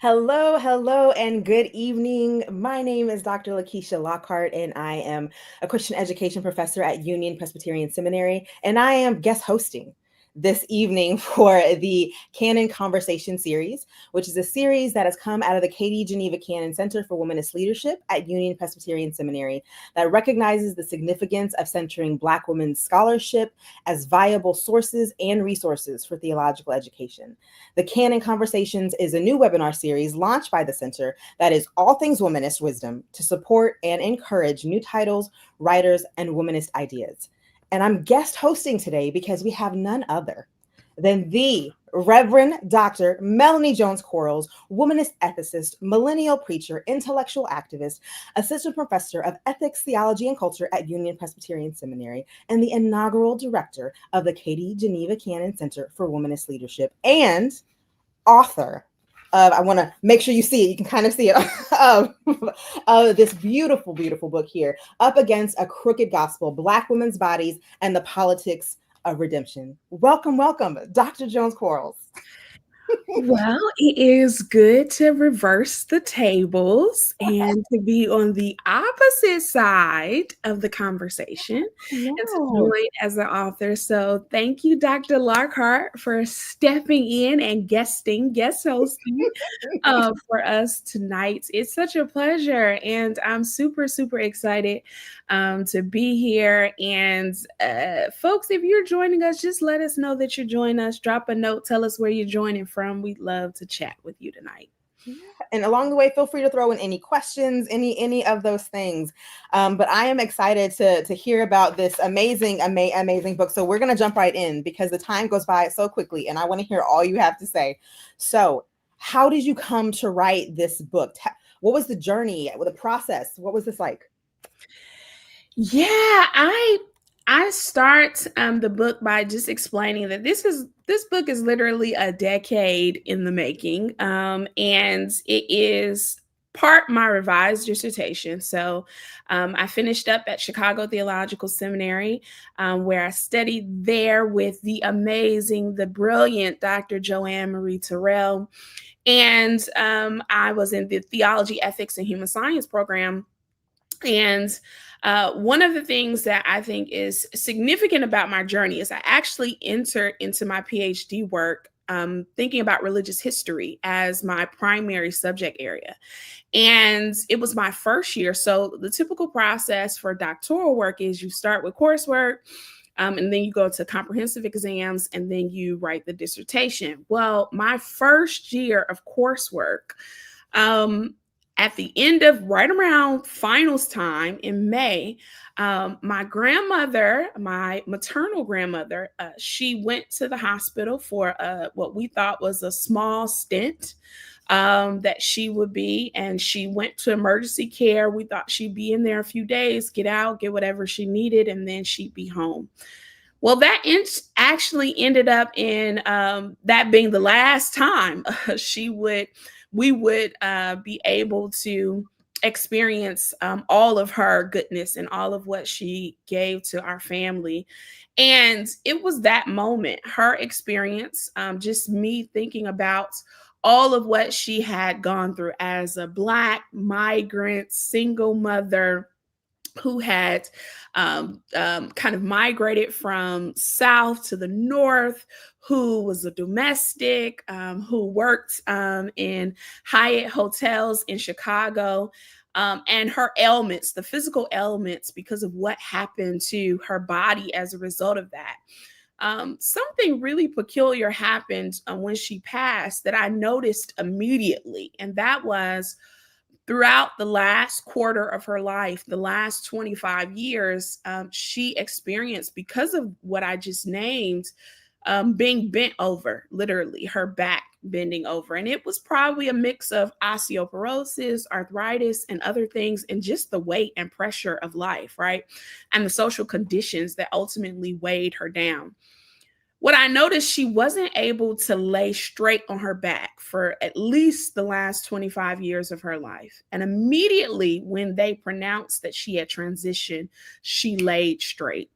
Hello, hello, and good evening. My name is Dr. Lakisha Lockhart, and I am a Christian education professor at Union Presbyterian Seminary, and I am guest hosting this evening for the Canon Conversation series, which is a series that has come out of the Katie Geneva Cannon Center for Womanist Leadership at Union Presbyterian Seminary that recognizes the significance of centering Black women's scholarship as viable sources and resources for theological education. The Canon Conversations is a new webinar series launched by the Center that is all things womanist wisdom to support and encourage new titles, writers, and womanist ideas. And I'm guest hosting today because we have none other than the Reverend Dr. Melanie Jones Quarles, womanist ethicist, millennial preacher, intellectual activist, assistant professor of ethics, theology, and culture at Union Presbyterian Seminary, and the inaugural director of the Katie Geneva Cannon Center for Womanist Leadership, and author of, I want to make sure you see it, you can kind of see it, of this beautiful, beautiful book here, Up Against a Crooked Gospel, Black Women's Bodies and the Politics of Redemption. Welcome, welcome, Dr. Jones Quarles. Well, it is good to reverse the tables and to be on the opposite side of the conversation and to join as an author. So thank you, Dr. Lockhart, for stepping in and guest hosting for us tonight. It's such a pleasure, and I'm super, super excited to be here. And folks, if you're joining us, just let us know that you're joining us. Drop a note, tell us where you're joining from. We'd love to chat with you tonight. Yeah. And along the way, feel free to throw in any questions, any of those things. But I am excited to hear about this amazing book. So we're going to jump right in because the time goes by so quickly, and I want to hear all you have to say. So how did you come to write this book? What was the journey, the process? What was this like? Yeah, I start the book by just explaining that this book is literally a decade in the making, and it is part my revised dissertation. So I finished up at Chicago Theological Seminary, where I studied there with the amazing, the brilliant Dr. Joanne Marie Terrell. And I was in the Theology, Ethics, and Human Science program. And one of the things that I think is significant about my journey is I actually entered into my PhD work thinking about religious history as my primary subject area. And it was my first year. So the typical process for doctoral work is you start with coursework, and then you go to comprehensive exams, and then you write the dissertation. Well, my first year of coursework, at the end of right around finals time in May, my grandmother, my maternal grandmother, she went to the hospital for what we thought was a small stint that she would be. And she went to emergency care. We thought she'd be in there a few days, get out, get whatever she needed, and then she'd be home. Well, that actually ended up in that being the last time we would be able to experience all of her goodness and all of what she gave to our family. And it was that moment, her experience, just me thinking about all of what she had gone through as a Black migrant, single mother who had kind of migrated from South to the North, who was a domestic, who worked in Hyatt hotels in Chicago, and her ailments, the physical ailments, because of what happened to her body as a result of that. Something really peculiar happened when she passed that I noticed immediately, and that was throughout the last quarter of her life, the last 25 years, she experienced, because of what I just named, being bent over, literally her back bending over. And it was probably a mix of osteoporosis, arthritis, and other things, and just the weight and pressure of life, right? And the social conditions that ultimately weighed her down. What I noticed, she wasn't able to lay straight on her back for at least the last 25 years of her life. And immediately when they pronounced that she had transitioned, she laid straight.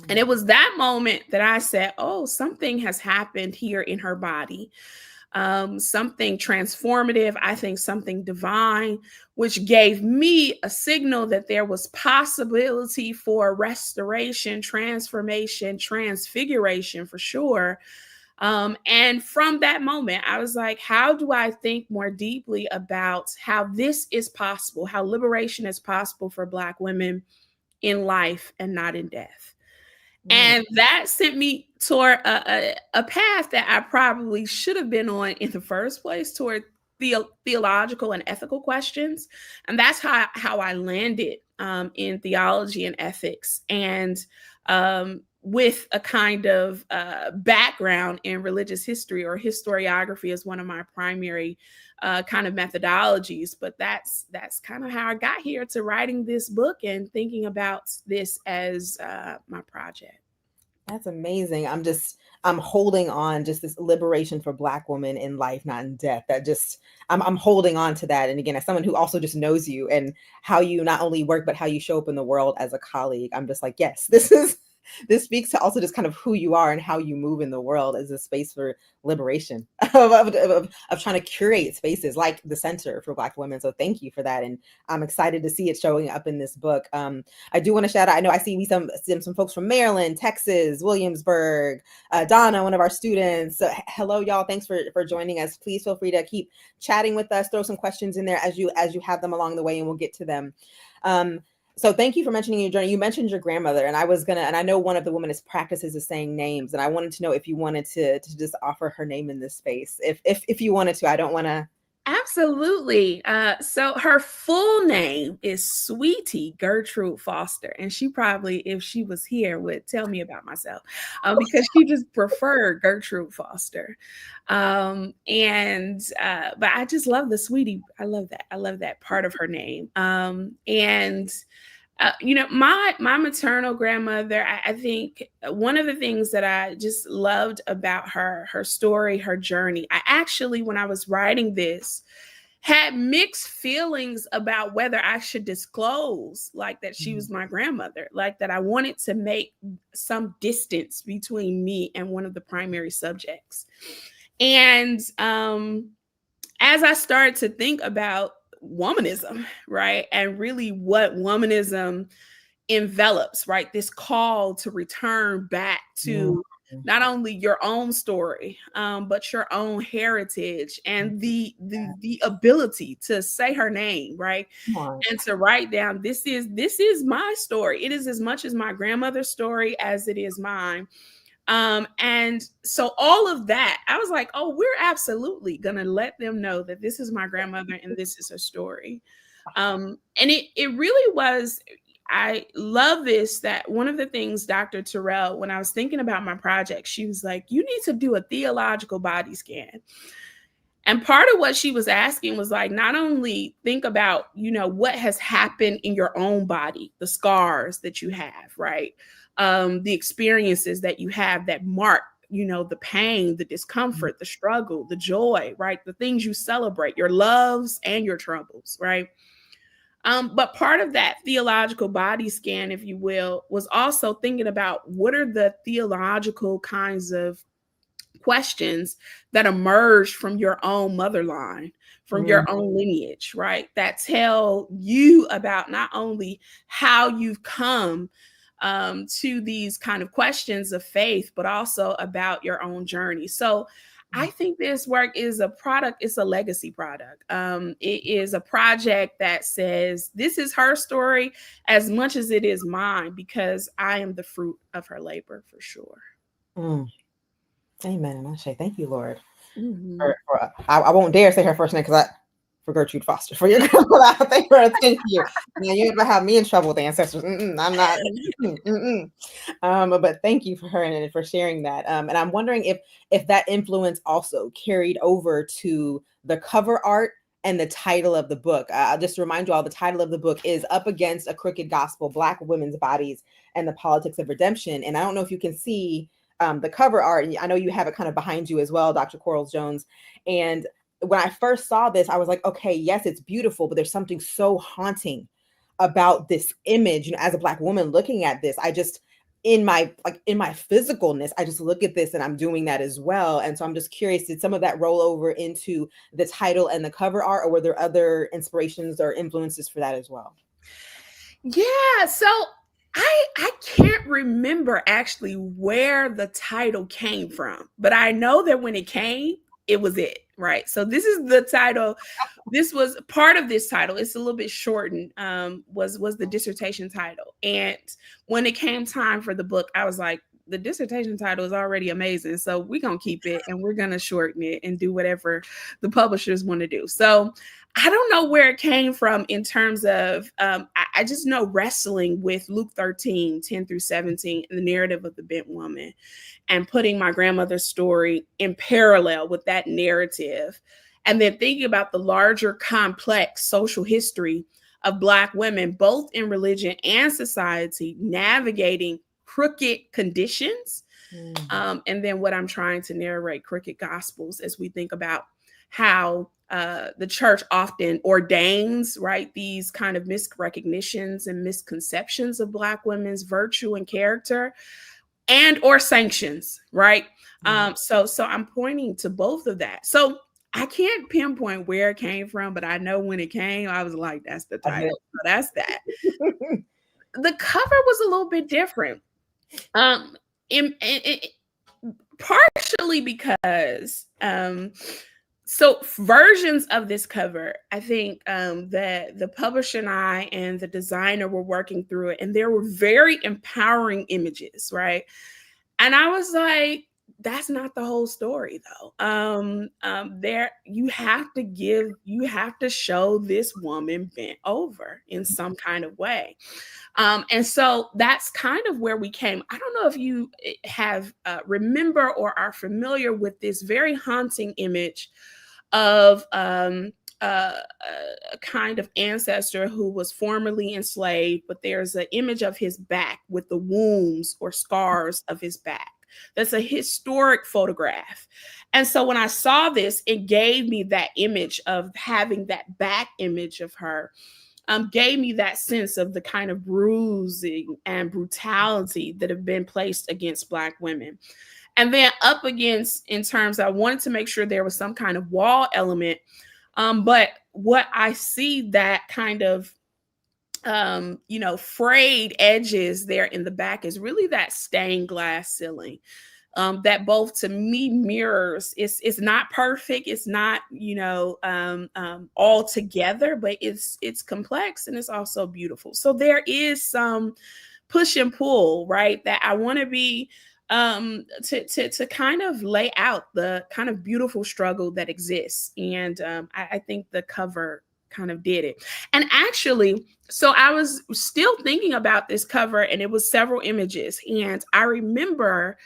And it was that moment that I said, oh, something has happened here in her body. something transformative, I think something divine, which gave me a signal that there was possibility for restoration, transformation, transfiguration for sure. And from that moment, I was like, how do I think more deeply about how this is possible, how liberation is possible for Black women in life and not in death? And that sent me toward a path that I probably should have been on in the first place, toward theological and ethical questions. And that's how I landed in theology and ethics, and with a kind of background in religious history, or historiography is one of my primary kind of methodologies. But that's kind of how I got here to writing this book and thinking about this as my project. That's amazing. I'm holding on, just this liberation for Black women in life, not in death. I'm holding on to that. And again, as someone who also just knows you and how you not only work, but how you show up in the world as a colleague, I'm just like, yes, this speaks to also just kind of who you are and how you move in the world as a space for liberation of trying to curate spaces like the Center for Black Women. So thank you for that. And I'm excited to see it showing up in this book. I do want to shout out, I know I see some folks from Maryland, Texas, Williamsburg, Donna, one of our students. Hello, y'all. Thanks for joining us. Please feel free to keep chatting with us. Throw some questions in there as you have them along the way, and we'll get to them. So thank you for mentioning your journey. You mentioned your grandmother, and I know one of the womanist practices is saying names, and I wanted to know if you wanted to just offer her name in this space, if you wanted to. I don't want to. Absolutely. So her full name is Sweetie Gertrude Foster, and she probably, if she was here, would tell me about myself, because she just preferred Gertrude Foster. But I just love the Sweetie. I love that. I love that part of her name. My maternal grandmother, I think one of the things that I just loved about her story, her journey, I actually, when I was writing this, had mixed feelings about whether I should disclose like that she was my grandmother, like that I wanted to make some distance between me and one of the primary subjects. And as I started to think about womanism, right, and really what womanism envelops, right, this call to return back to not only your own story, but your own heritage, and the ability to say her name, right, and to write down, this is my story. It is as much as my grandmother's story as it is mine. And so all of that, I was like, oh, we're absolutely gonna let them know that this is my grandmother and this is her story. And it really was, I love this, that one of the things Dr. Terrell, when I was thinking about my project, she was like, you need to do a theological body scan. And part of what she was asking was like, not only think about, what has happened in your own body, the scars that you have, right? The experiences that you have that mark, the pain, the discomfort, the struggle, the joy, right? The things you celebrate, your loves and your troubles, right? But part of that theological body scan, if you will, was also thinking about what are the theological kinds of questions that emerge from your own mother line, from your own lineage, right? That tell you about not only how you've come to these kind of questions of faith, but also about your own journey. So I think this work is a product, it's a legacy product. It is a project that says, this is her story as much as it is mine, because I am the fruit of her labor, for sure. Amen. And I say, thank you, Lord. I won't dare say her first name for Gertrude Foster, for your grandmother. Thank you. Now you're gonna have me in trouble with the ancestors. I'm not. But thank you for her and for sharing that. And I'm wondering if that influence also carried over to the cover art and the title of the book. I'll just remind you all, the title of the book is Up Against a Crooked Gospel: Black Women's Bodies and the Politics of Redemption. And I don't know if you can see the cover art, and I know you have it kind of behind you as well, Dr. Quarles Jones. And when I first saw this, I was like, okay, yes, it's beautiful, but there's something so haunting about this image. As a Black woman looking at this, in my physicalness, I just look at this and I'm doing that as well. And so I'm just curious, did some of that roll over into the title and the cover art, or were there other inspirations or influences for that as well? Yeah, so I can't remember actually where the title came from, but I know that when it came, it was it, right? So this is the title. This was part of this title. It's a little bit shortened. Was the dissertation title, and when it came time for the book, I was like, the dissertation title is already amazing, so we're gonna keep it and we're gonna shorten it and do whatever the publishers want to do. So I don't know where it came from in terms of, I just know wrestling with Luke 13, 10 through 17, the narrative of the bent woman, and putting my grandmother's story in parallel with that narrative. And then thinking about the larger complex social history of Black women, both in religion and society, navigating crooked conditions. And then what I'm trying to narrate, crooked gospels, as we think about how the church often ordains, right, these kind of misrecognitions and misconceptions of Black women's virtue and character, and or sanctions, right? So I'm pointing to both of that. So I can't pinpoint where it came from, but I know when it came, I was like, that's the title. So that's that. The cover was a little bit different. Partially because so versions of this cover, I think that the publisher and I and the designer were working through it, and there were very empowering images, right? And I was like, that's not the whole story though. There you have to show this woman bent over in some kind of way. And so that's kind of where we came. I don't know if you have remember or are familiar with this very haunting image of a kind of ancestor who was formerly enslaved, but there's an image of his back with the wounds or scars of his back. That's a historic photograph. And so when I saw this, it gave me that image of having that back image of her. Gave me that sense of the kind of bruising and brutality that have been placed against Black women. And then up against, in terms, I wanted to make sure there was some kind of wall element. But what I see that kind of, frayed edges there in the back is really that stained glass ceiling. That both to me mirrors, it's not perfect, it's not all together, but it's complex and it's also beautiful. So there is some push and pull, right, that I want to be to kind of lay out the kind of beautiful struggle that exists. And I think the cover kind of did it. And actually, so I was still thinking about this cover, and it was several images, and I remember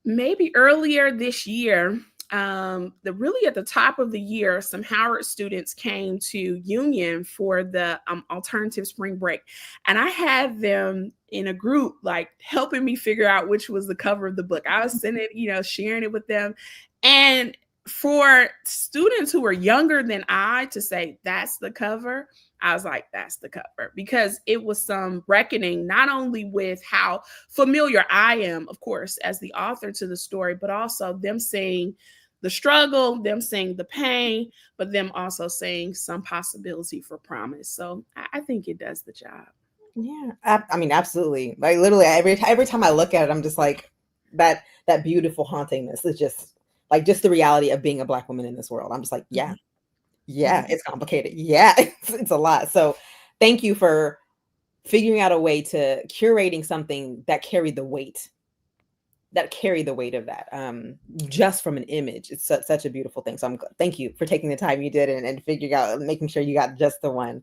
maybe earlier this year, really at the top of the year, some Howard students came to Union for the alternative spring break. And I had them in a group, like helping me figure out which was the cover of the book. I was sending, sharing it with them. And for students who were younger than I to say, that's the cover, I was like, that's the cover, because it was some reckoning, not only with how familiar I am, of course, as the author to the story, but also them seeing the struggle, them seeing the pain, but them also seeing some possibility for promise. So I think it does the job. Yeah, I mean, absolutely. Like literally every time I look at it, I'm just like, that beautiful hauntingness is just like just the reality of being a Black woman in this world. I'm just like, yeah, it's complicated. Yeah, it's a lot. So thank you for figuring out a way to curating something that carried the weight of that, just from an image. It's such a beautiful thing. So thank you for taking the time you did and figuring out, making sure you got just the one.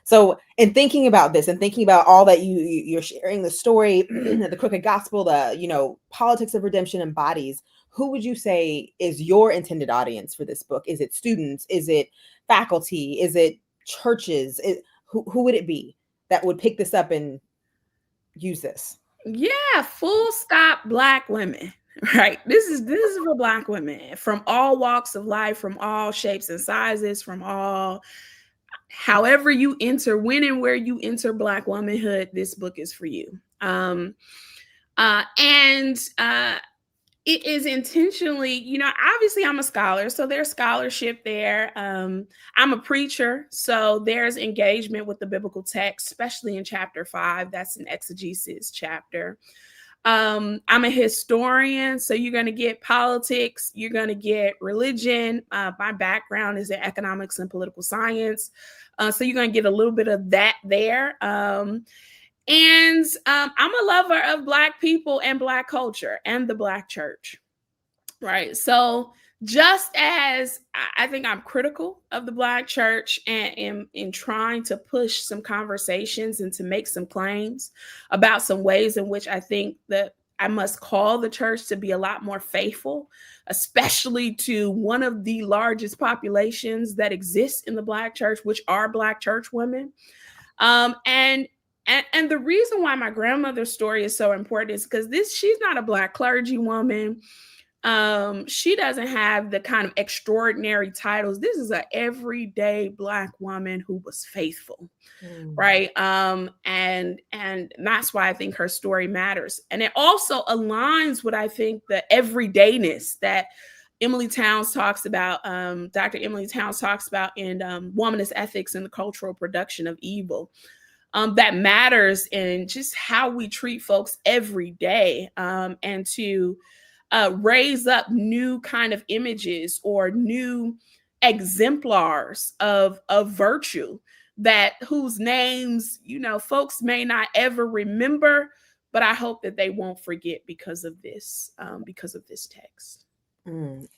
So in thinking about this and thinking about all that you're sharing, the story, the crooked gospel, the politics of redemption embodies, who would you say is your intended audience for this book? Is it students? Is it faculty? Is it churches? Who would it be that would pick this up and use this? Yeah, full stop, Black women, right? This is for Black women from all walks of life, from all shapes and sizes, from all, however you enter, when and where you enter Black womanhood, this book is for you. And it is intentionally, obviously I'm a scholar, so there's scholarship there. I'm a preacher, so there's engagement with the biblical text, especially in chapter 5. That's an exegesis chapter. I'm a historian, so you're going to get politics, you're going to get religion. My background is in economics and political science, so you're going to get a little bit of that there. And I'm a lover of Black people and Black culture and the Black church, right? So just as I think I'm critical of the Black church and in trying to push some conversations and to make some claims about some ways in which I think that I must call the church to be a lot more faithful, especially to one of the largest populations that exists in the Black church, which are Black church women. And the reason why my grandmother's story is so important is because she's not a Black clergy woman. She doesn't have the kind of extraordinary titles. This is an everyday Black woman who was faithful, right? And that's why I think her story matters. And it also aligns with, I think, the everydayness that Emily Towns talks about, Dr. Emily Towns talks about in Womanist Ethics and the Cultural Production of Evil. That matters in just how we treat folks every day, and to raise up new kind of images or new exemplars of virtue whose names, folks may not ever remember, but I hope that they won't forget because of this text. And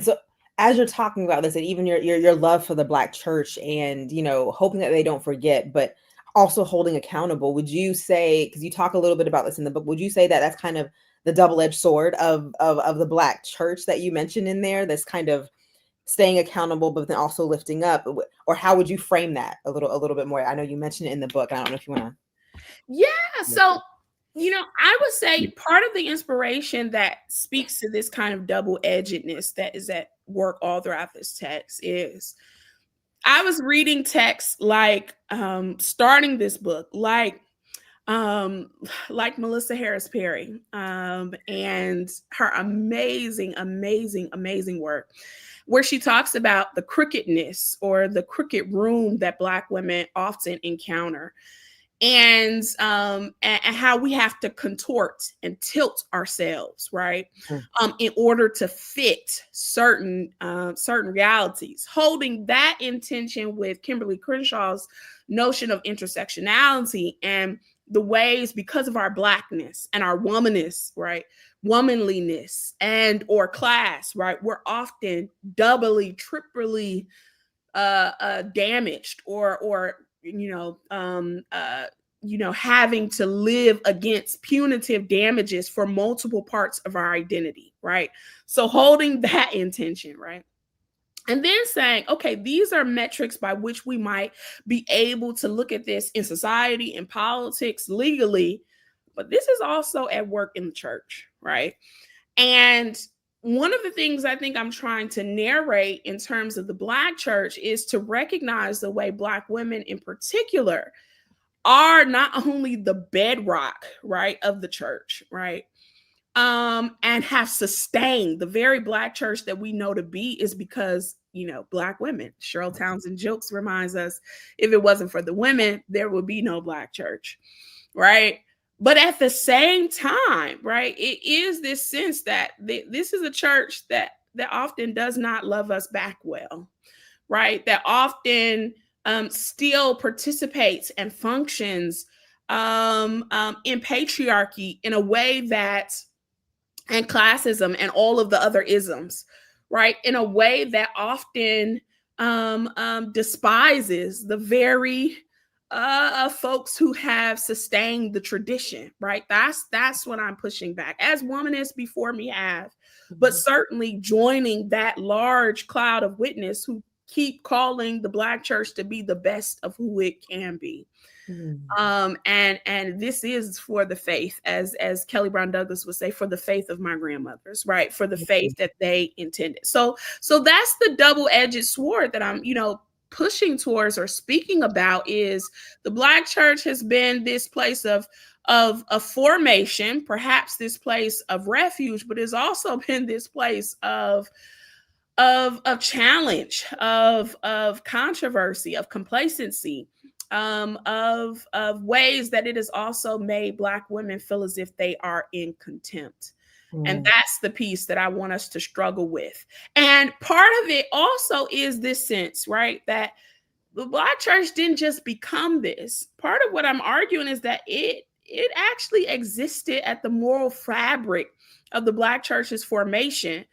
so as you're talking about this, and even your love for the Black church and, hoping that they don't forget, but also holding accountable, would you say, because you talk a little bit about this in the book, would you say that that's kind of the double-edged sword of the Black church that you mentioned in there, that's kind of staying accountable, but then also lifting up? Or how would you frame that a little bit more? I know you mentioned it in the book. I don't know if you want to. Yeah. So, I would say part of the inspiration that speaks to this kind of double-edgedness that is at work all throughout this text is I was reading texts like starting this book, like Melissa Harris Perry, and her amazing work, where she talks about the crookedness or the crooked room that Black women often encounter, and how we have to contort and tilt ourselves, right, in order to fit certain realities. Holding that intention with Kimberly Crenshaw's notion of intersectionality and the ways, because of our Blackness and our womanist, right, womanliness and or class, right, we're often doubly, triply damaged or having to live against punitive damages for multiple parts of our identity, right? So holding that intention, right? And then saying, okay, these are metrics by which we might be able to look at this in society, in politics, legally, but this is also at work in the church, right? And one of the things I think I'm trying to narrate in terms of the Black church is to recognize the way Black women in particular are not only the bedrock, right, of the church, right, and have sustained the very Black church that we know to be is because, Black women. Cheryl Townsend jokes, reminds us, if it wasn't for the women, there would be no Black church, right? But at the same time, right, it is this sense that this is a church that often does not love us back well, right? That often still participates and functions in patriarchy in a way that, and classism and all of the other isms, right, in a way that often despises the very folks who have sustained the tradition, right? That's what I'm pushing back, as womanists before me have, but certainly joining that large cloud of witness who keep calling the Black church to be the best of who it can be. And this is for the faith, as Kelly Brown Douglas would say, for the faith of my grandmothers, right? For the faith that they intended. So that's the double-edged sword that I'm, pushing towards or speaking about is the Black church has been this place of formation, perhaps this place of refuge, but it's also been this place of challenge, of controversy, of complacency, of ways that it has also made Black women feel as if they are in contempt. And that's the piece that I want us to struggle with. And part of it also is this sense, right, that the Black church didn't just become this. Part of what I'm arguing is that it actually existed at the moral fabric of the Black church's formation,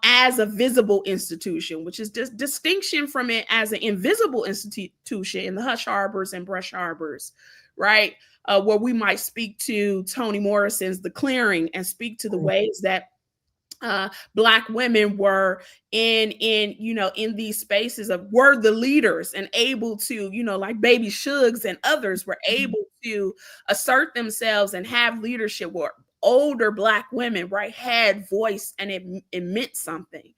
as a visible institution, which is just distinction from it as an invisible institution in the hush harbors and brush harbors, right? Where we might speak to Toni Morrison's The Clearing and speak to the ways that Black women were in these spaces were the leaders and able to, like Baby Suggs and others were able to assert themselves and have leadership, where older Black women, right, had voice, and it meant something.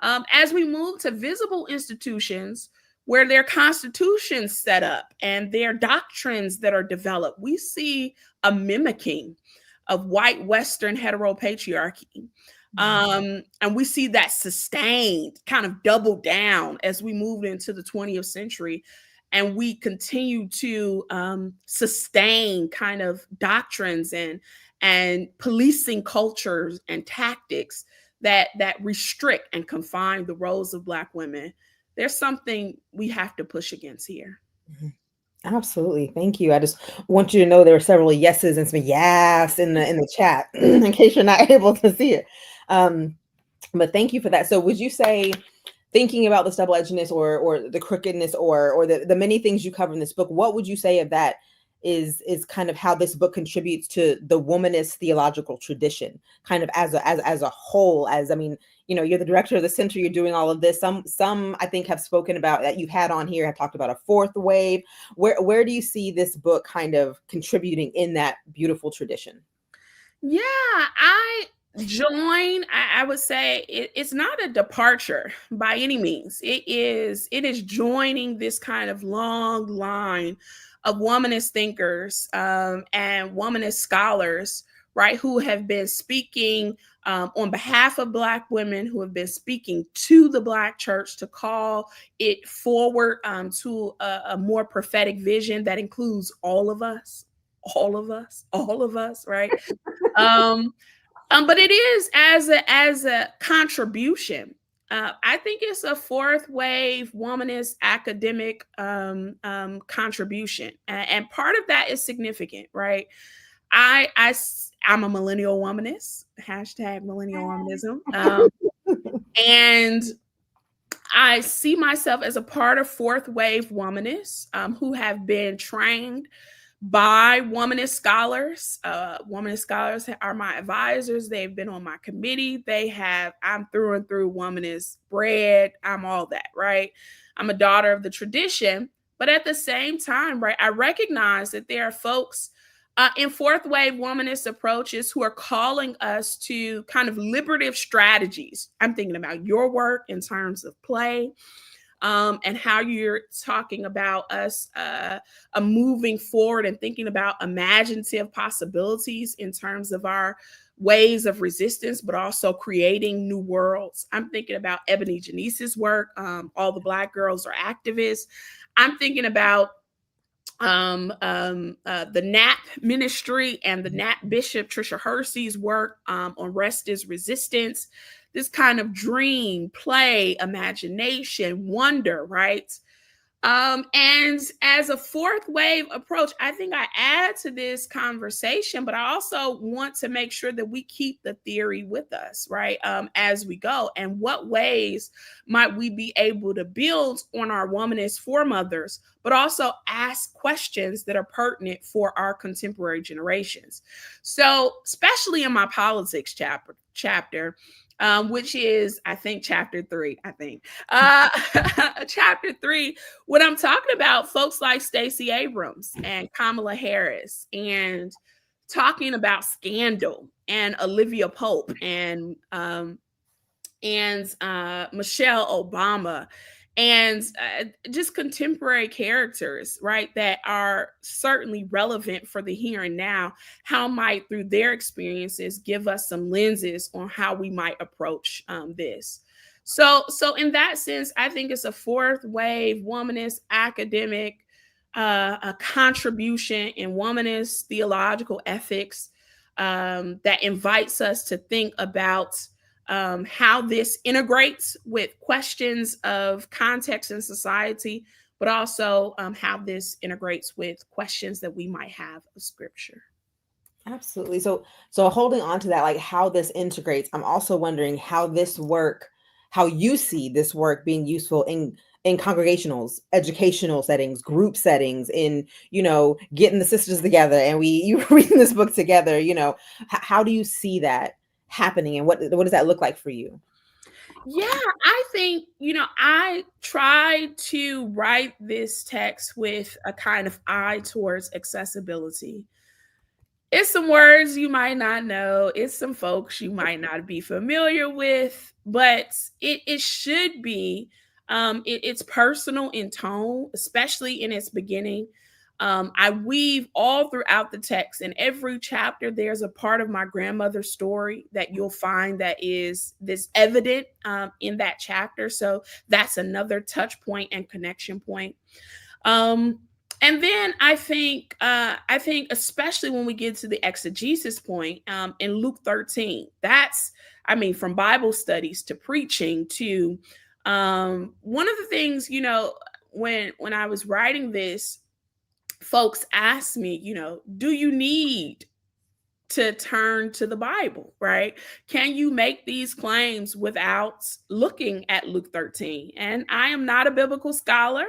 As we move to visible institutions where their constitutions set up and their doctrines that are developed, we see a mimicking of white Western heteropatriarchy. And we see that sustained, kind of double down as we move into the 20th century. And we continue to sustain kind of doctrines and policing cultures and tactics that restrict and confine the roles of Black women. There's something we have to push against here. Absolutely. Thank you. I just want you to know there were several yeses and some yes in the chat in case you're not able to see it. But thank you for that. So would you say, thinking about this double-edgedness or the crookedness or the many things you cover in this book, what would you say of that is kind of how this book contributes to the womanist theological tradition, kind of as a whole? As, I mean, you're the director of the center, you're doing all of this. Some I think have spoken about that you've had on here, have talked about a fourth wave. Where do you see this book kind of contributing in that beautiful tradition? Yeah, I would say it's not a departure by any means. It is joining this kind of long line of womanist thinkers and womanist scholars, right, who have been speaking on behalf of Black women, who have been speaking to the Black church to call it forward to a more prophetic vision that includes all of us, right? But it is as a contribution. I think it's a fourth wave womanist academic contribution, and part of that is significant, right? I'm a millennial womanist, hashtag millennial womanism, and I see myself as a part of fourth wave womanists who have been trained by womanist scholars. Womanist scholars are my advisors. They've been on my committee. I'm through and through womanist bred. I'm all that, right? I'm a daughter of the tradition, but at the same time, right, I recognize that there are folks in fourth wave womanist approaches who are calling us to kind of liberative strategies. I'm thinking about your work in terms of play, and how you're talking about us moving forward and thinking about imaginative possibilities in terms of our ways of resistance, but also creating new worlds. I'm thinking about Ebony Janice's work, All the Black Girls Are Activists. I'm thinking about the NAP ministry and the NAP Bishop Tricia Hersey's work on Rest is Resistance. This kind of dream, play, imagination, wonder, right? And as a fourth wave approach, I think I add to this conversation, but I also want to make sure that we keep the theory with us, right? As we go. And what ways might we be able to build on our womanist foremothers, but also ask questions that are pertinent for our contemporary generations? So, especially in my politics chapter, which is, I think, chapter 3, chapter 3, when I'm talking about folks like Stacey Abrams and Kamala Harris, and talking about scandal and Olivia Pope and Michelle Obama and just contemporary characters, right, that are certainly relevant for the here and now. How might, through their experiences, give us some lenses on how we might approach this. So in that sense, I think it's a fourth wave womanist academic a contribution in womanist theological ethics that invites us to think about how this integrates with questions of context and society, but also how this integrates with questions that we might have of scripture. Absolutely. So holding on to that, like how this integrates, I'm also wondering how you see this work being useful in congregationals, educational settings, group settings, in, getting the sisters together and you reading this book together, how do you see that happening, and what does that look like for you? Yeah, I think, I try to write this text with a kind of eye towards accessibility. It's some words you might not know. It's some folks you might not be familiar with, but it should be. It's personal in tone, especially in its beginning. I weave all throughout the text. In every chapter, there's a part of my grandmother's story that you'll find that is this evident in that chapter. So that's another touch point and connection point. And then I think especially when we get to the exegesis point in Luke 13, that's, from Bible studies to preaching to one of the things, when I was writing this, folks asked me, do you need to turn to the Bible, right? Can you make these claims without looking at Luke 13? And I am not a biblical scholar,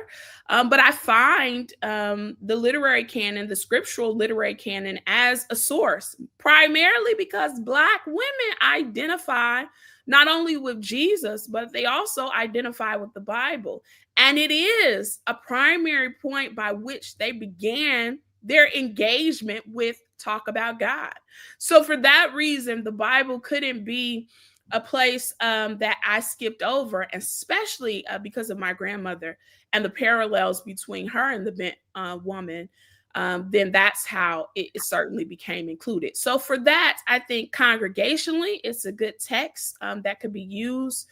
but I find the literary canon, the scriptural literary canon, as a source, primarily because Black women identify not only with Jesus, but they also identify with the Bible. And it is a primary point by which they began their engagement with talk about God. So for that reason, the Bible couldn't be a place that I skipped over, especially because of my grandmother and the parallels between her and the bent woman. Then that's how it certainly became included. So for that, I think congregationally, it's a good text that could be used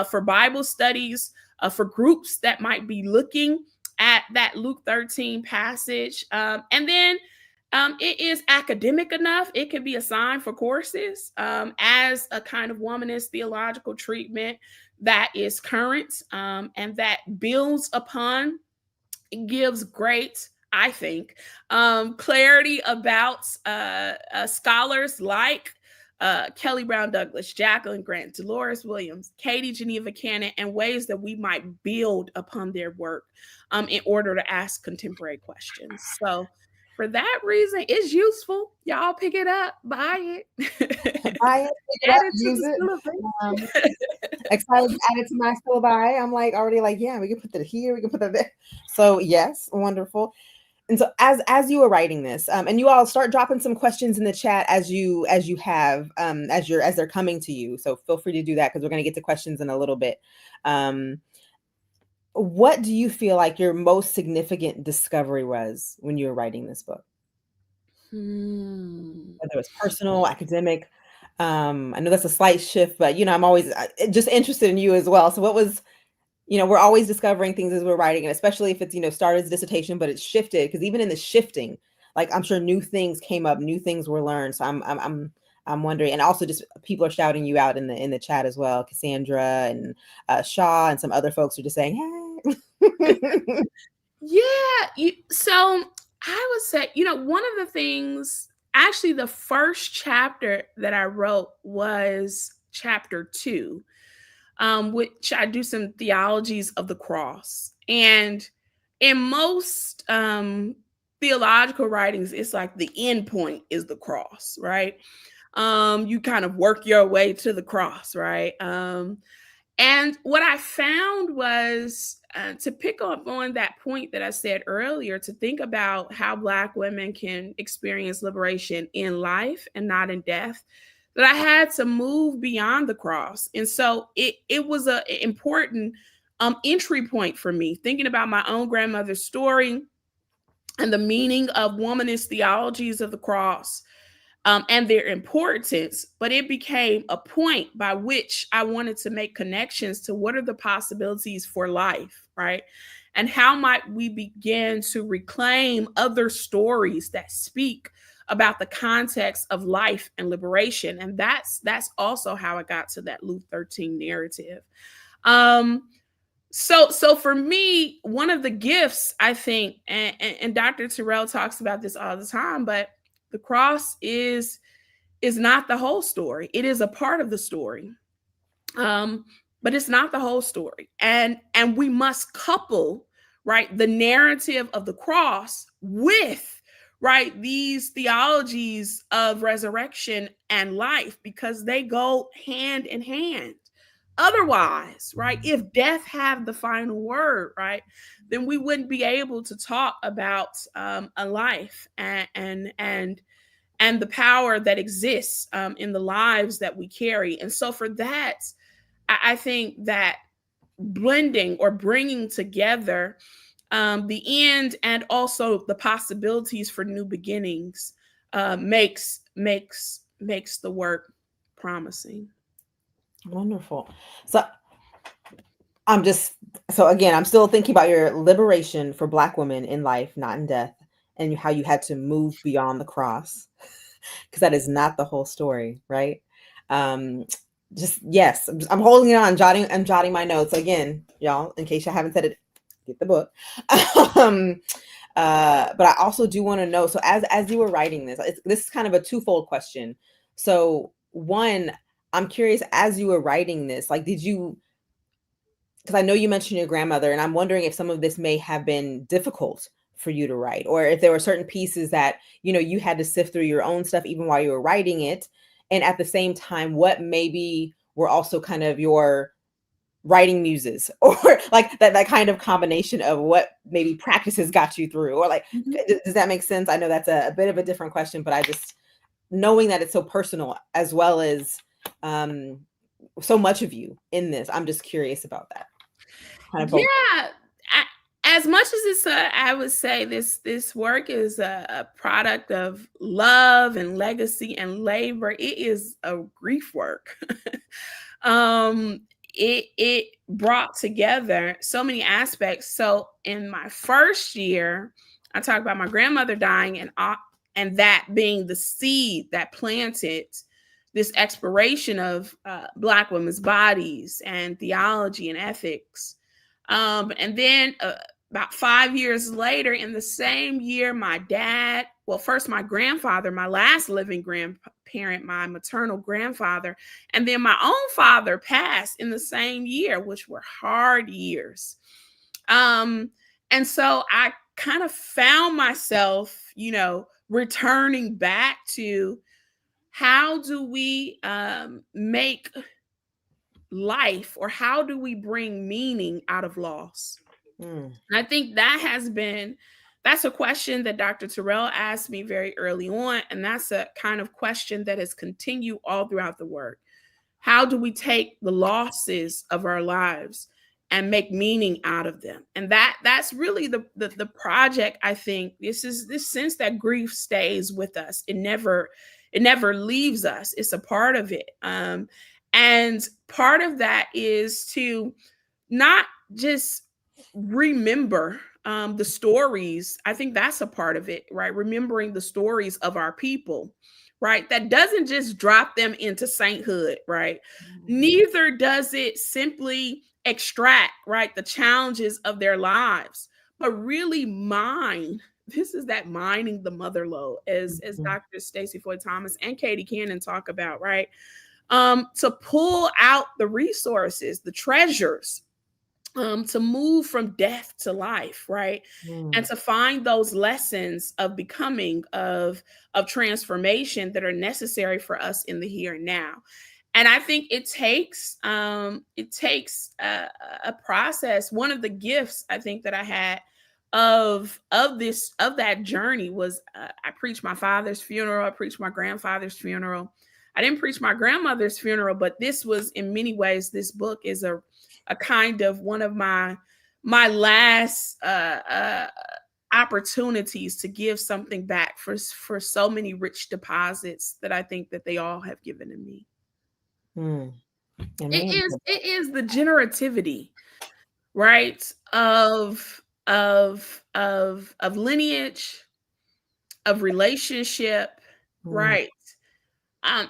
for Bible studies, for groups that might be looking at that Luke 13 passage. And then it is academic enough. It can be assigned for courses as a kind of womanist theological treatment that is current and that builds upon, gives great, I think, clarity about scholars like Kelly Brown Douglas, Jacqueline Grant, Dolores Williams, Katie Geneva Cannon, and ways that we might build upon their work in order to ask contemporary questions. So for that reason, it's useful. Y'all pick it up, buy it. Buy it, pick it up, use it. Excited to add it to my syllabi. I'm already yeah, we can put that here, we can put that there. So yes, wonderful. And so as you were writing this, and you all start dropping some questions in the chat as they're coming to you. So feel free to do that, because we're going to get to questions in a little bit. What do you feel like your most significant discovery was when you were writing this book? Whether it was personal, academic. I know that's a slight shift, but I'm always just interested in you as well. So what was, we're always discovering things as we're writing, and especially if it's, started as a dissertation, but it's shifted, because even in the shifting, I'm sure new things came up, new things were learned. So I'm wondering, and also just people are shouting you out in the chat as well. Cassandra and Shaw and some other folks are just saying, hey. Yeah. So I would say, one of the things, actually the first chapter that I wrote was chapter 2, which I do some theologies of the cross. And in most theological writings, it's like the end point is the cross, right? You kind of work your way to the cross, right? And what I found was to pick up on that point that I said earlier, to think about how Black women can experience liberation in life and not in death, that I had to move beyond the cross. And so it was important entry point for me, thinking about my own grandmother's story and the meaning of womanist theologies of the cross, and their importance. But it became a point by which I wanted to make connections to what are the possibilities for life, right? And how might we begin to reclaim other stories that speak about the context of life and liberation. And that's also how I got to that Luke 13 narrative. So for me, one of the gifts, I think, and Dr. Terrell talks about this all the time, but the cross is not the whole story. It is a part of the story, but it's not the whole story. And we must couple, right, the narrative of the cross with, right, these theologies of resurrection and life, because they go hand in hand. Otherwise, right, if death have the final word, right, then we wouldn't be able to talk about a life and the power that exists in the lives that we carry. And so for that, I think that blending or bringing together the end and also the possibilities for new beginnings makes the work promising. Wonderful. So I'm still thinking about your liberation for Black women in life, not in death, and how you had to move beyond the cross, because that is not the whole story, right? Yes, I'm holding it on, I'm jotting my notes again, y'all, in case I haven't said it, get the book. But I also do want to know, so as you were writing this is kind of a twofold question. So one, I'm curious, as you were writing this, like, did you, because I know you mentioned your grandmother, and I'm wondering if some of this may have been difficult for you to write, or if there were certain pieces that, you had to sift through your own stuff even while you were writing it. And at the same time, what maybe were also kind of your writing muses, or like that kind of combination of what maybe practices got you through, or like, does that make sense? I know that's a bit of a different question, but I just, knowing that it's so personal, as well as so much of you in this, I'm just curious about that. Yeah. As much as it's I would say this work is a product of love and legacy and labor, it is a grief work. It brought together so many aspects. So in my first year, I talked about my grandmother dying, and that being the seed that planted this exploration of Black women's bodies and theology and ethics. And then about 5 years later, in the same year, my grandfather, my last living grandparent, my maternal grandfather, and then my own father passed in the same year, which were hard years. And so I kind of found myself, returning back to, how do we make life, or how do we bring meaning out of loss? And I think that's a question that Dr. Terrell asked me very early on. And that's a kind of question that has continued all throughout the work. How do we take the losses of our lives and make meaning out of them? And that's really the project. I think this sense that grief stays with us. It never leaves us. It's a part of it. And part of that is to not just remember the stories. I think that's a part of it, right? Remembering the stories of our people, right? That doesn't just drop them into sainthood, right? Neither does it simply extract, right, the challenges of their lives, but really mine. This is that mining the mother lode, as Dr. Stacey Floyd Thomas and Katie Cannon talk about, right? To pull out the resources, the treasures, to move from death to life, right? And to find those lessons of becoming, of transformation that are necessary for us in the here and now. And I think it takes a process. One of the gifts I think that I had of that journey was, I preached my father's funeral, I preached my grandfather's funeral. I didn't preach my grandmother's funeral, but this was, in many ways, this book is a a kind of one of my last opportunities to give something back for so many rich deposits that I think that they all have given to me. It is the generativity, right, of lineage, of relationship, right. And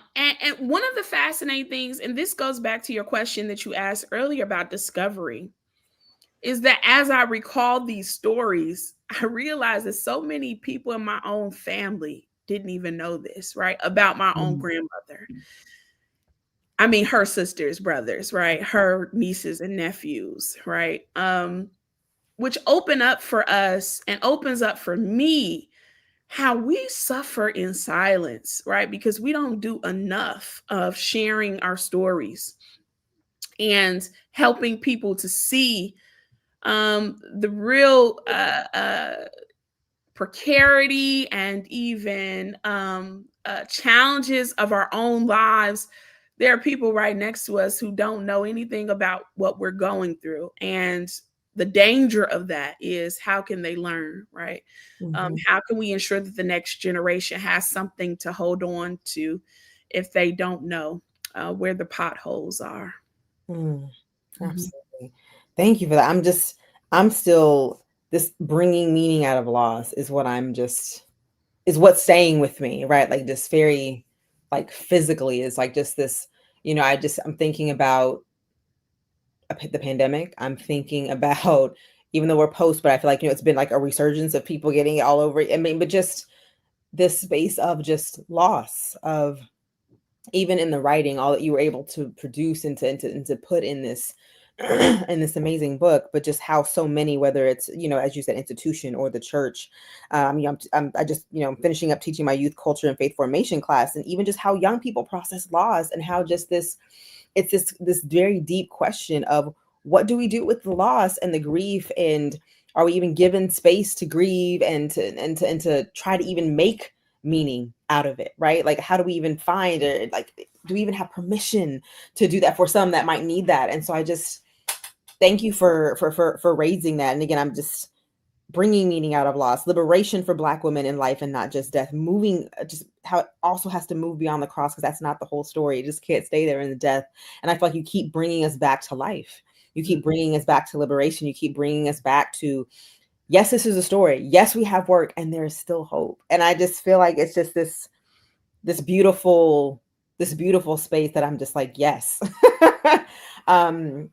one of the fascinating things, and this goes back to your question that you asked earlier about discovery, is that as I recall these stories, I realized that so many people in my own family didn't even know this, right, about my own grandmother. I mean, her sisters, brothers, right, her nieces and nephews, right, which open up for us and opens up for me how we suffer in silence, right, because we don't do enough of sharing our stories and helping people to see the real precarity and even challenges of our own lives. There are people right next to us who don't know anything about what we're going through. And the danger of that is, how can they learn, right? How can we ensure that the next generation has something to hold on to if they don't know where the potholes are? Absolutely. Thank you for that. I'm still, this bringing meaning out of loss is what's staying with me, right? Like just very, like physically is like just this, I'm thinking about the pandemic. I'm thinking about, even though we're post, but I feel like, it's been like a resurgence of people getting it all over. I mean, but just this space of just loss of, even in the writing, all that you were able to produce and to put in this in this amazing book, but just how so many, whether it's, as you said, institution or the church, I just, finishing up teaching my youth culture and faith formation class, and even just how young people process loss, and how just it's this very deep question of, what do we do with the loss and the grief, and are we even given space to grieve and to try to even make meaning out of it, right? Like, how do we even find it? Like, do we even have permission to do that for some that might need that? And so I just thank you for raising that. And again, I'm just bringing meaning out of loss, liberation for Black women in life and not just death, moving, just how it also has to move beyond the cross, because that's not the whole story. It just can't stay there in the death. And I feel like you keep bringing us back to life. You keep bringing us back to liberation. You keep bringing us back to, yes, this is a story. Yes, we have work, and there's still hope. And I just feel like it's just this beautiful space that I'm just like, yes,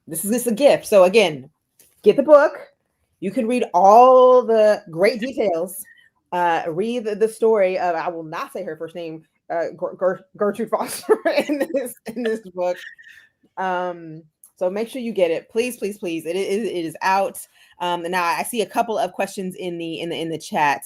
this is a gift. So again, get the book. You can read all the great details. Read the story of, I will not say her first name, Gertrude Foster in this book. So make sure you get it, please, please, please. It is out. And now I see a couple of questions in the chat.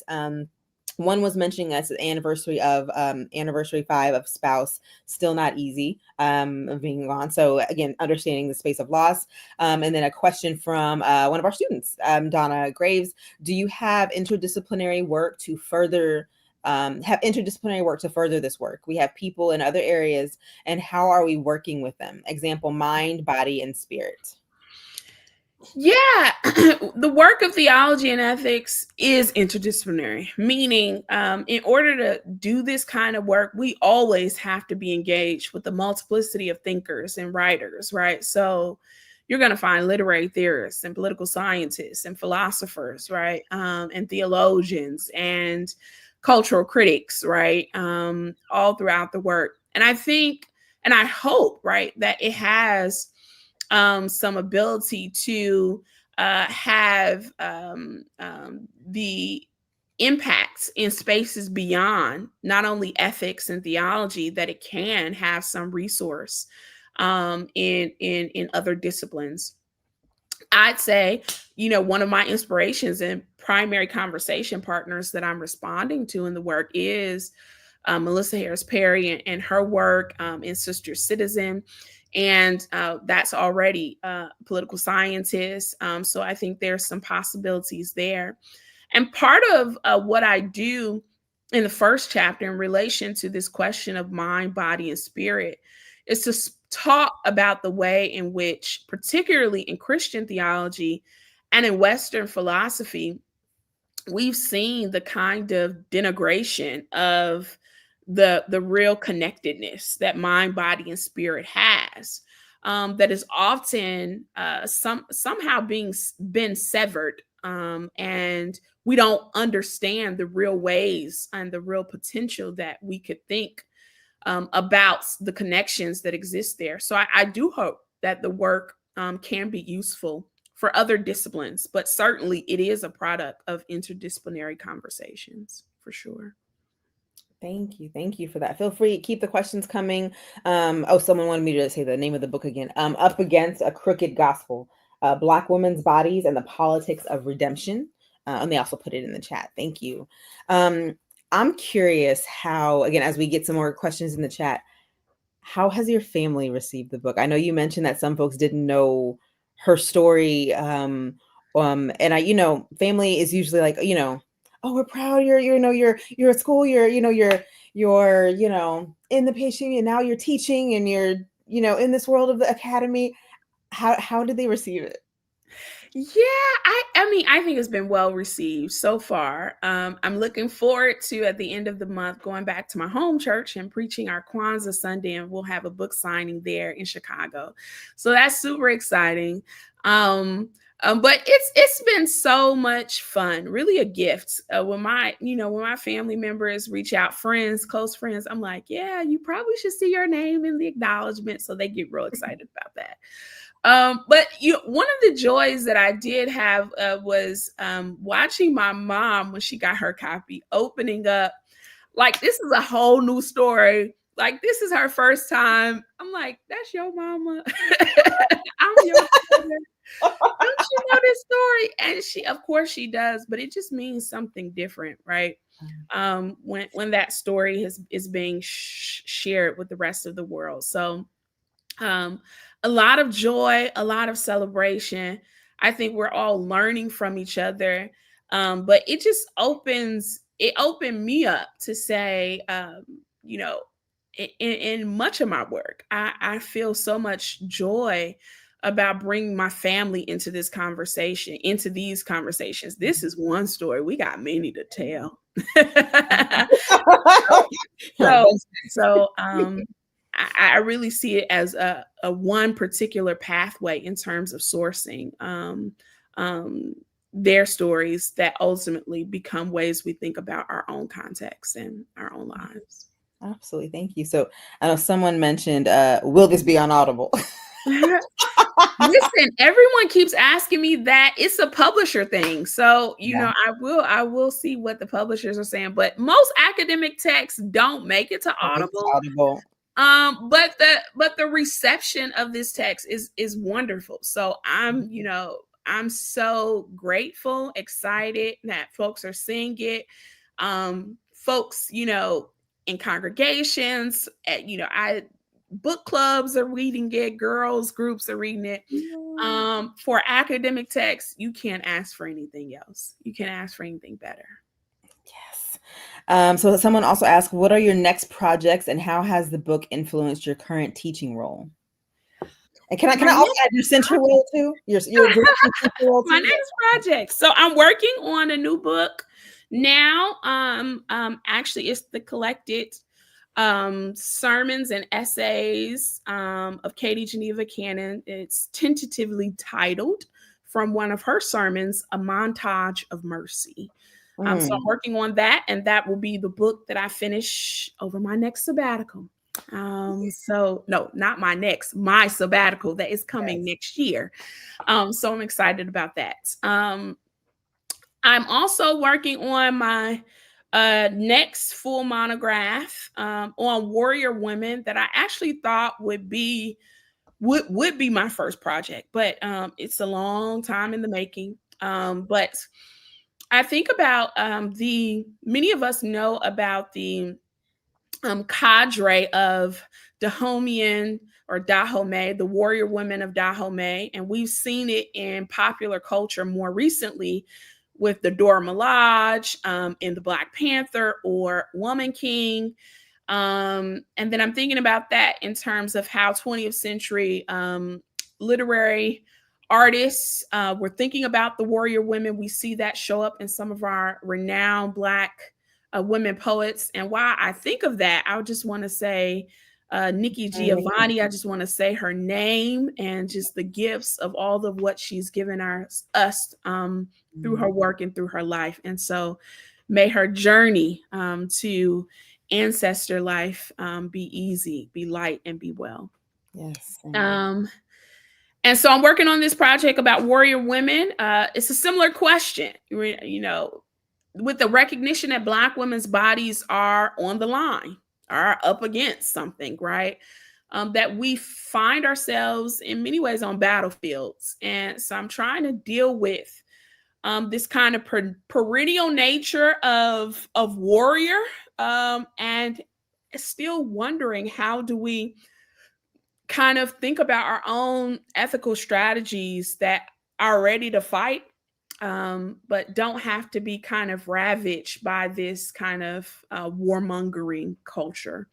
One was mentioning us anniversary 5 of spouse, still not easy, of being gone. So again, understanding the space of loss. And then a question from one of our students, Donna Graves. Do you have interdisciplinary work to further this work? We have people in other areas, and how are we working with them? Example, mind, body, and spirit. Yeah, the work of theology and ethics is interdisciplinary, meaning in order to do this kind of work, we always have to be engaged with the multiplicity of thinkers and writers, right? So you're going to find literary theorists and political scientists and philosophers, right? And theologians and cultural critics, right? All throughout the work. And I think, and I hope, right, that it has some ability to have the impacts in spaces beyond not only ethics and theology, that it can have some resource in other disciplines. I'd say, one of my inspirations and primary conversation partners that I'm responding to in the work is Melissa Harris Perry and her work in Sister Citizen. And that's already political scientists. So I think there's some possibilities there. And part of what I do in the first chapter in relation to this question of mind, body, and spirit is to talk about the way in which, particularly in Christian theology and in Western philosophy, we've seen the kind of denigration of the real connectedness that mind, body, and spirit has, that is often somehow been severed, and we don't understand the real ways and the real potential that we could think about the connections that exist there. So I do hope that the work can be useful for other disciplines, but certainly it is a product of interdisciplinary conversations, for sure. Thank you. Thank you for that. Feel free, keep the questions coming. Oh, someone wanted me to say the name of the book again. Up Against a Crooked Gospel, Black Women's Bodies and the Politics of Redemption. And they also put it in the chat. Thank you. I'm curious how, again, as we get some more questions in the chat, how has your family received the book? I know you mentioned that some folks didn't know her story. And family is usually like, oh, we're proud you're at school, you're in the patient, and now you're teaching, and you're, in this world of the academy. How did they receive it? Yeah, I think it's been well received so far. I'm looking forward to, at the end of the month, going back to my home church and preaching our Kwanzaa Sunday, and we'll have a book signing there in Chicago. So that's super exciting. But it's been so much fun, really a gift. When my family members reach out, close friends, I'm like, yeah, you probably should see your name in the acknowledgement. So they get real excited about that. But one of the joys that I did have was watching my mom when she got her copy, opening up, like, this is a whole new story. Like, this is her first time. I'm like, that's your mama. I'm your mother. Don't you know this story? And she, of course she does, but it just means something different, right? When that story is being shared with the rest of the world. So a lot of joy, a lot of celebration. I think we're all learning from each other. But it opened me up to say, in much of my work, I feel so much joy about bringing my family into these conversations. This is one story. We got many to tell. I really see it as a one particular pathway in terms of sourcing their stories that ultimately become ways we think about our own context and our own lives. Absolutely. Thank you. So I know someone mentioned, will this be on Audible? Listen, everyone keeps asking me that. It's a publisher thing. So, I will see what the publishers are saying, but most academic texts don't make it to Audible. But the reception of this text is wonderful. So I'm so grateful, excited that folks are seeing it. Folks, in congregations, book clubs are reading it, girls groups are reading it. For academic texts, you can't ask for anything else. You can't ask for anything better. Yes. So someone also asked, what are your next projects and how has the book influenced your current teaching role? And can I also add your center role too? Your role too? My next project. So I'm working on a new book now. Actually, it's the collected sermons and essays of Katie Geneva Cannon. It's tentatively titled, from one of her sermons, A Montage of Mercy. So I'm working on that, and that will be the book that I finish over my next sabbatical. So no, not my sabbatical that is coming next year. So I'm excited about that. I'm also working on my next full monograph on warrior women that I actually thought would be my first project, but it's a long time in the making. But I think about many of us know about the cadre of Dahomean or Dahomey, the warrior women of Dahomey, and we've seen it in popular culture more recently with the Dora Milaje in the Black Panther or Woman King. And then I'm thinking about that in terms of how 20th century literary artists were thinking about the warrior women. We see that show up in some of our renowned Black women poets. And why I think of that, I just want to say Nikki Giovanni. I just want to say her name and just the gifts of all of what she's given us through her work and through her life. And so may her journey to ancestor life be easy, be light, and be well. Yes. And so I'm working on this project about warrior women. It's a similar question, you know, with the recognition that Black women's bodies are on the line, are up against something, right? That we find ourselves in many ways on battlefields. And so I'm trying to deal with this kind of perennial nature of warrior, and still wondering, how do we kind of think about our own ethical strategies that are ready to fight, but don't have to be kind of ravaged by this kind of warmongering culture.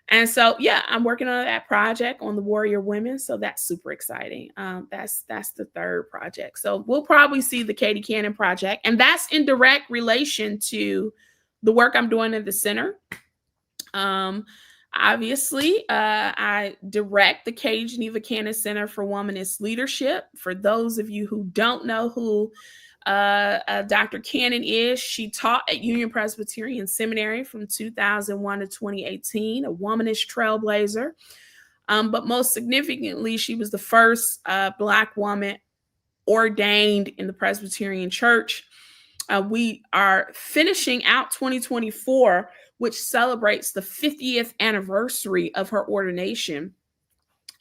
And so, yeah, I'm working on that project on the warrior women. So that's super exciting. That's the third project. So we'll probably see the Katie Cannon project, and that's in direct relation to the work I'm doing at the center. Obviously, I direct the Katie Geneva Cannon Center for Womanist Leadership. For those of you who don't know who Dr. Cannon is, she taught at Union Presbyterian Seminary from 2001 to 2018, a womanist trailblazer. But most significantly, she was the first Black woman ordained in the Presbyterian Church. We are finishing out 2024, which celebrates the 50th anniversary of her ordination.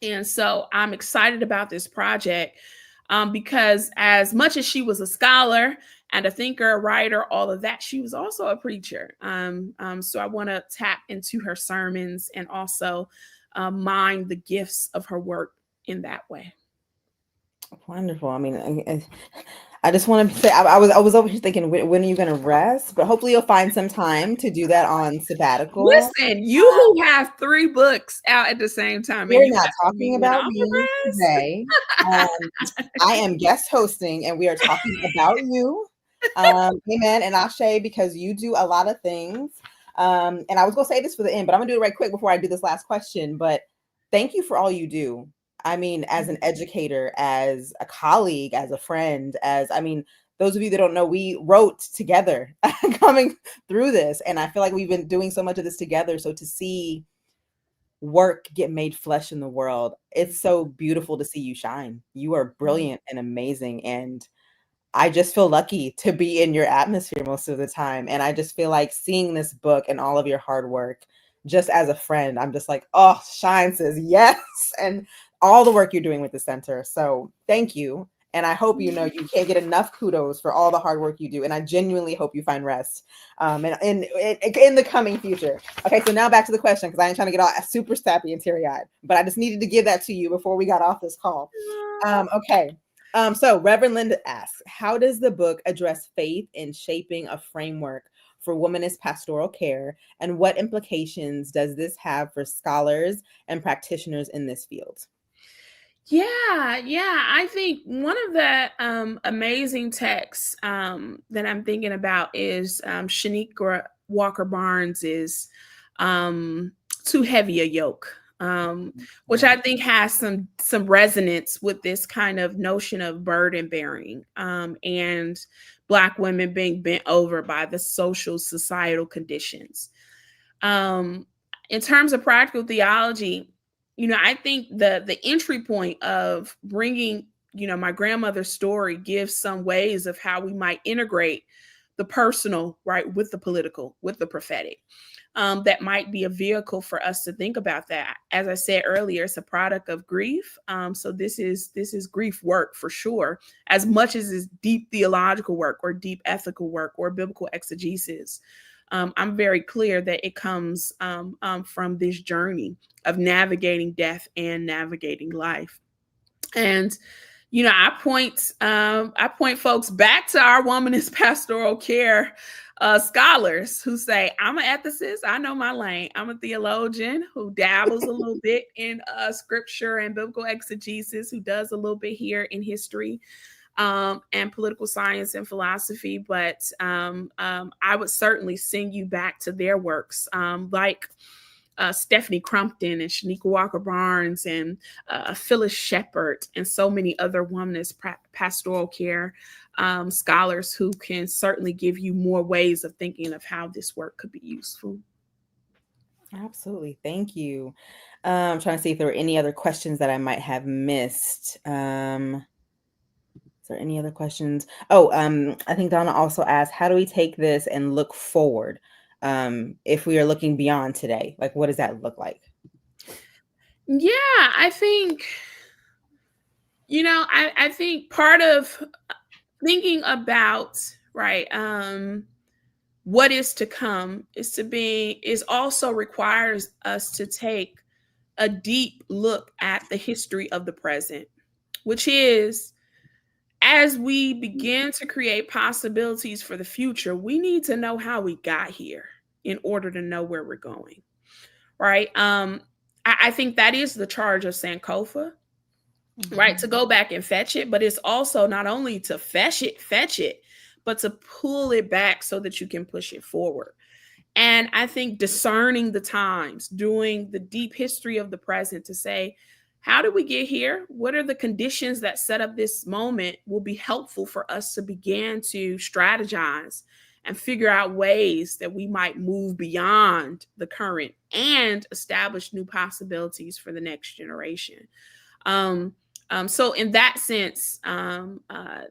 And so I'm excited about this project because as much as she was a scholar and a thinker, a writer, all of that, she was also a preacher. So I want to tap into her sermons and also mine the gifts of her work in that way. Wonderful. I mean, I just want to say, I was over here thinking, when are you going to rest? But hopefully you'll find some time to do that on sabbatical. Listen, you who have 3 books out at the same time. We're not talking about me today. I am guest hosting, and we are talking about you. Amen and Ashe, because you do a lot of things. And I was going to say this for the end, but I'm going to do it right quick before I do this last question. But thank you for all you do. I mean, as an educator, as a colleague, as a friend, those of you that don't know, we wrote together coming through this. And I feel like we've been doing so much of this together. So to see work get made flesh in the world, it's so beautiful to see you shine. You are brilliant and amazing. And I just feel lucky to be in your atmosphere most of the time. And I just feel like seeing this book and all of your hard work, just as a friend, I'm just like, oh, shine, says yes. And all the work you're doing with the center. So thank you. And I hope you can't get enough kudos for all the hard work you do. And I genuinely hope you find rest in the coming future. Okay, so now back to the question, because I ain't trying to get all super sappy and teary-eyed, but I just needed to give that to you before we got off this call. Okay. So Reverend Linda asks, how does the book address faith in shaping a framework for womanist pastoral care? And what implications does this have for scholars and practitioners in this field? Yeah. I think one of the amazing texts that I'm thinking about is Shaniqua Walker Barnes's Too Heavy a Yoke, which I think has some resonance with this kind of notion of burden bearing and Black women being bent over by the social societal conditions. In terms of practical theology, I think the entry point of bringing, my grandmother's story gives some ways of how we might integrate the personal, right, with the political, with the prophetic. That might be a vehicle for us to think about that. As I said earlier, it's a product of grief. So this is grief work for sure, as much as it's deep theological work or deep ethical work or biblical exegesis. I'm very clear that it comes from this journey of navigating death and navigating life. And I point folks back to our womanist pastoral care scholars who say, I'm an ethicist, I know my lane. I'm a theologian who dabbles a little bit in scripture and biblical exegesis, who does a little bit here in history and political science and philosophy. But I would certainly send you back to their works, like Stephanie Crumpton and Shanika Walker Barnes and Phyllis Shepherd and so many other womanist pastoral care scholars who can certainly give you more ways of thinking of how this work could be useful. Absolutely. Thank you. I'm trying to see if there were any other questions that I might have missed. Is there any other questions? Oh, I think Donna also asked, how do we take this and look forward? If we are looking beyond today, like, what does that look like? Yeah, I think, I think part of thinking about, right, what is to come is also requires us to take a deep look at the history of the present, which is, as we begin to create possibilities for the future, we need to know how we got here in order to know where we're going, right? I think that is the charge of Sankofa, right? To go back and fetch it, but it's also not only to fetch it, but to pull it back so that you can push it forward. And I think discerning the times, doing the deep history of the present to say, how did we get here? What are the conditions that set up this moment will be helpful for us to begin to strategize and figure out ways that we might move beyond the current and establish new possibilities for the next generation. So in that sense,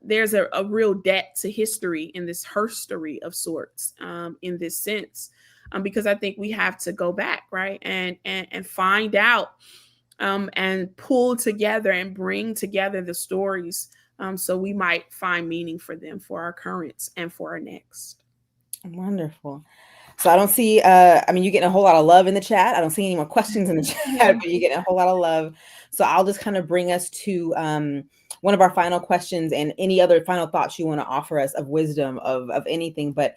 there's a real debt to history in this herstory of sorts, in this sense, because I think we have to go back, right, and find out and pull together and bring together the stories so we might find meaning for them, for our currents and for our next. Wonderful. So I don't see, you're getting a whole lot of love in the chat. I don't see any more questions in the chat, but you're getting a whole lot of love. So I'll just kind of bring us to one of our final questions and any other final thoughts you want to offer us of wisdom of anything, but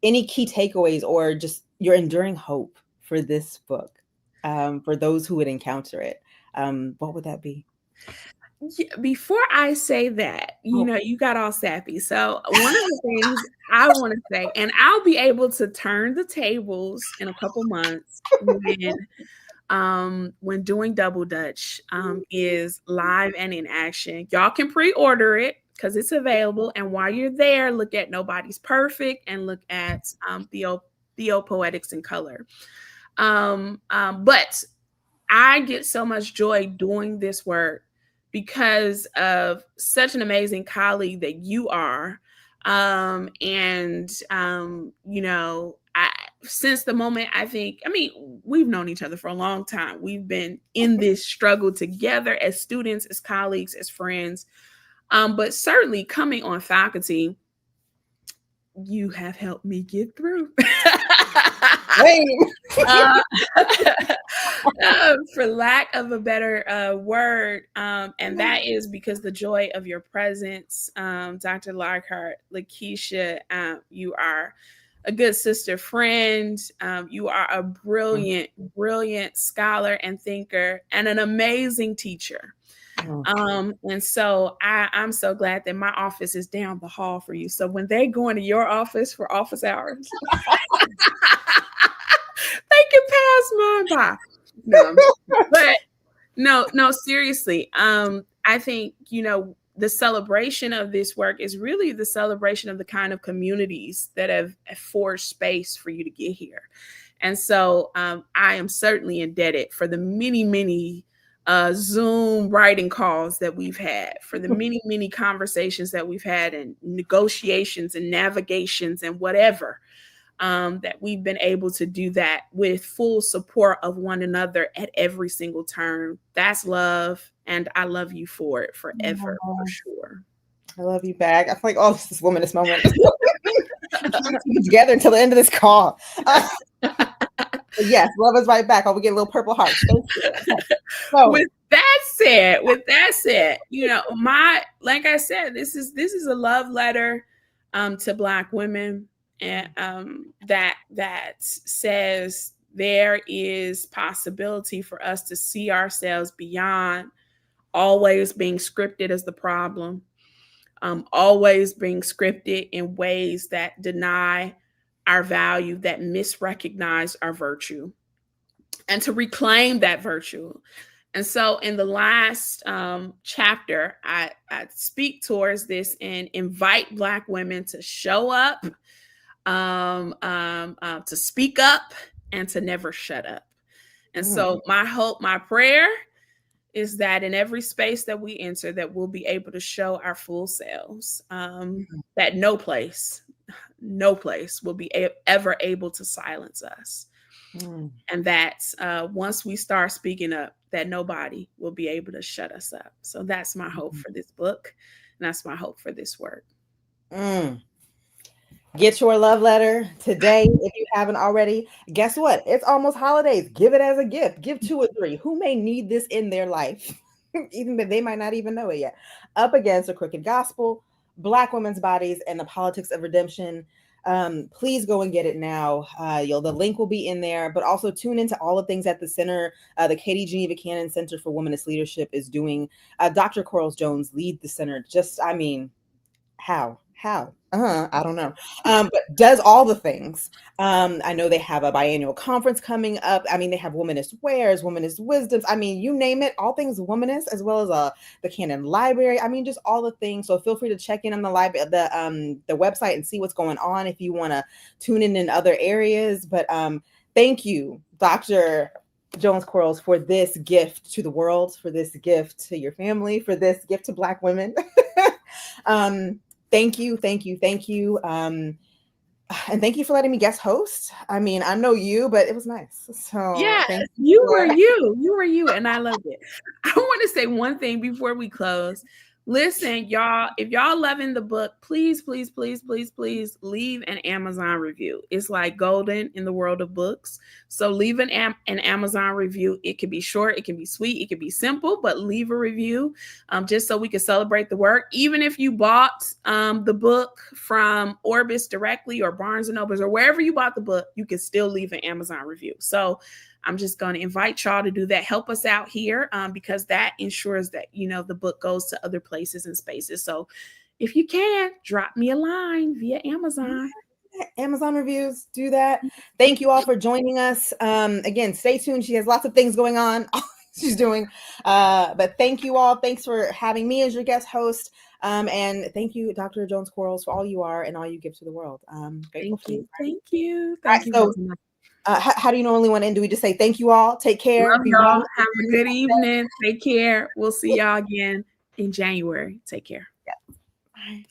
any key takeaways or just your enduring hope for this book, for those who would encounter it. What would that be? Yeah, before I say that, you got all sappy. So one of the things I want to say, and I'll be able to turn the tables in a couple months when doing Double Dutch is live and in action. Y'all can pre-order it because it's available. And while you're there, look at Nobody's Perfect and look at Theopoetics in Color. But I get so much joy doing this work because of such an amazing colleague that you are. Since the moment we've known each other for a long time. We've been in this struggle together as students, as colleagues, as friends. But certainly coming on faculty, you have helped me get through. For lack of a better word, and that is because the joy of your presence, Dr. Lockhart, Lakisha, you are a good sister friend. You are a brilliant scholar and thinker and an amazing teacher. And so I'm so glad that my office is down the hall for you. So when they go into your office for office hours, they can pass mine by. No, seriously. I think, the celebration of this work is really the celebration of the kind of communities that have forged space for you to get here. And so I am certainly indebted for the many Zoom writing calls that we've had, for the many conversations that we've had and negotiations and navigations and whatever, that we've been able to do that with full support of one another at every single turn. That's love. And I love you for it forever, for sure. I love you back. I feel like, this is womanist moment. Together until the end of this call. Yes, love is right back. We get a little purple heart. So, with that said, like I said, this is a love letter to Black women that says there is possibility for us to see ourselves beyond always being scripted as the problem, always being scripted in ways that deny our value, that misrecognize our virtue, and to reclaim that virtue. And so in the last chapter, I speak towards this and invite Black women to show up, to speak up, and to never shut up. And so my hope, my prayer is that in every space that we enter, that we'll be able to show our full selves, that no place will be ever able to silence us. And that once we start speaking up, that nobody will be able to shut us up. So that's my hope for this book. And that's my hope for this work. Get your love letter today if you haven't already. Guess what? It's almost holidays. Give it as a gift. Give 2 or 3 who may need this in their life, even if they might not even know it yet. Up Against a Crooked Gospel, Black Women's Bodies, and the Politics of Redemption. Please go and get it now. The link will be in there, but also tune into all the things at the center. The Katie Geneva Cannon Center for Womanist Leadership is doing. Dr. Quarles Jones lead the center. How? I don't know. But does all the things. I know they have a biannual conference coming up. I mean, they have Womanist Wares, Womanist Wisdoms. I mean, you name it, all things womanist, as well as the Cannon Library. I mean, just all the things. So feel free to check in on the website and see what's going on if you want to tune in other areas. But thank you, Dr. Jones Quarles, for this gift to the world, for this gift to your family, for this gift to Black women. Thank you. And thank you for letting me guest host. I mean, I know you, but it was nice. So yeah, you were you, and I loved it. I want to say one thing before we close. Listen, y'all, if y'all loving the book, please leave an Amazon review. It's like golden in the world of books. So leave an Amazon review. It can be short, it can be sweet, it can be simple, but leave a review just so we can celebrate the work. Even if you bought the book from Orbis directly or Barnes & Nobles or wherever you bought the book, you can still leave an Amazon review. So I'm just going to invite y'all to do that. Help us out here because that ensures that, the book goes to other places and spaces. So if you can, drop me a line via Amazon. Amazon reviews, do that. Thank you all for joining us. Again, stay tuned. She has lots of things going on. She's doing. But thank you all. Thanks for having me as your guest host. And thank you, Dr. Jones Quarles, for all you are and all you give to the world. Thank you. How do you normally want to end? Do we just say thank you all? Take care. Love y'all. Have a good evening. Take care. We'll see y'all again in January. Take care. Yeah. Bye.